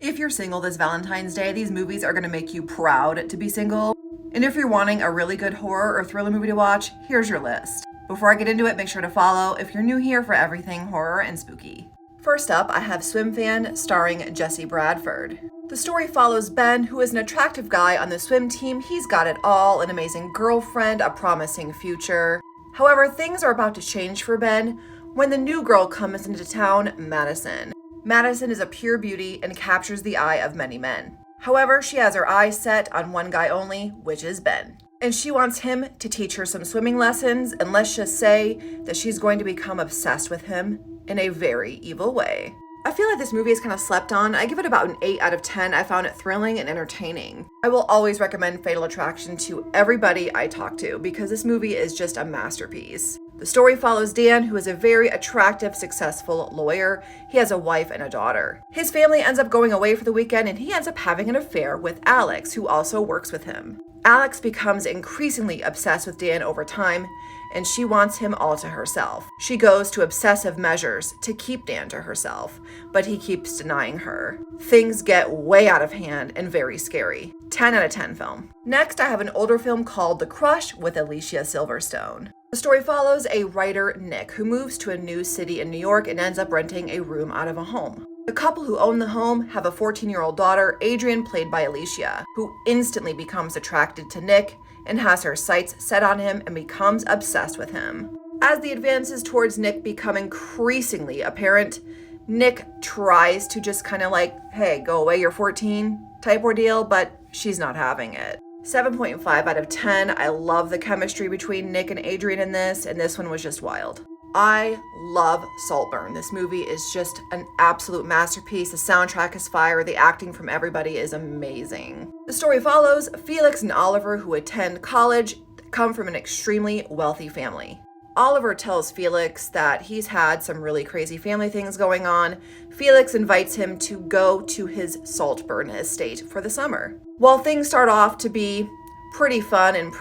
If you're single this Valentine's Day, these movies are going to make you proud to be single. And if you're wanting a really good horror or thriller movie to watch, here's your list. Before I get into it, make sure to follow if you're new here for everything horror and spooky. First up, I have Swim Fan starring Jesse Bradford. The story follows Ben, who is an attractive guy on the swim team. He's got it all, an amazing girlfriend, a promising future. However, things are about to change for Ben when the new girl comes into town, Madison. Madison is a pure beauty and captures the eye of many men. However, she has her eyes set on one guy only, which is Ben. And she wants him to teach her some swimming lessons, and let's just say that she's going to become obsessed with him in a very evil way. I feel like this movie is kind of slept on. I give it about an 8 out of 10. I found it thrilling and entertaining. I will always recommend Fatal Attraction to everybody I talk to because this movie is just a masterpiece. The story follows Dan, who is a very attractive, successful lawyer. He has a wife and a daughter. His family ends up going away for the weekend and he ends up having an affair with Alex, who also works with him. Alex becomes increasingly obsessed with Dan over time, and she wants him all to herself. She goes to obsessive measures to keep Dan to herself, but he keeps denying her. Things get way out of hand and very scary. 10 out of 10 film. Next, I have an older film called The Crush with Alicia Silverstone. The story follows a writer, Nick, who moves to a new city in New York and ends up renting a room out of a home. The couple who own the home have a 14-year-old daughter, Adrian, played by Alicia, who instantly becomes attracted to Nick and has her sights set on him and becomes obsessed with him. As the advances towards Nick become increasingly apparent, Nick tries to just kind of like, hey, go away, you're 14 type ordeal, but she's not having it. 7.5 out of 10. I love the chemistry between Nick and Adrian in this, and this one was just wild. I love Saltburn. This movie is just an absolute masterpiece. The soundtrack is fire. The acting from everybody is amazing. The story follows Felix and Oliver, who attend college, come from an extremely wealthy family. Oliver tells Felix that he's had some really crazy family things going on. Felix invites him to go to his Saltburn estate for the summer. While things start off to be pretty fun and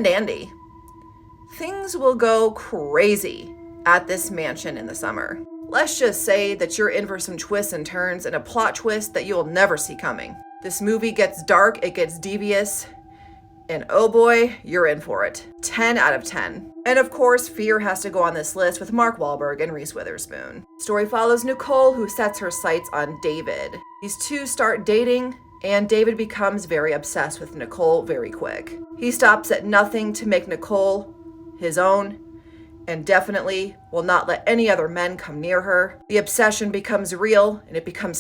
dandy, things will go crazy at this mansion in the summer. Let's just say that you're in for some twists and turns and a plot twist that you'll never see coming. This movie gets dark, it gets devious, and oh boy, you're in for it. 10 out of 10. And of course, Fear has to go on this list with Mark Wahlberg and Reese Witherspoon. Story follows Nicole, who sets her sights on David. These two start dating, and David becomes very obsessed with Nicole very quick. He stops at nothing to make Nicole his own, and definitely will not let any other men come near her. The obsession becomes real, and it becomes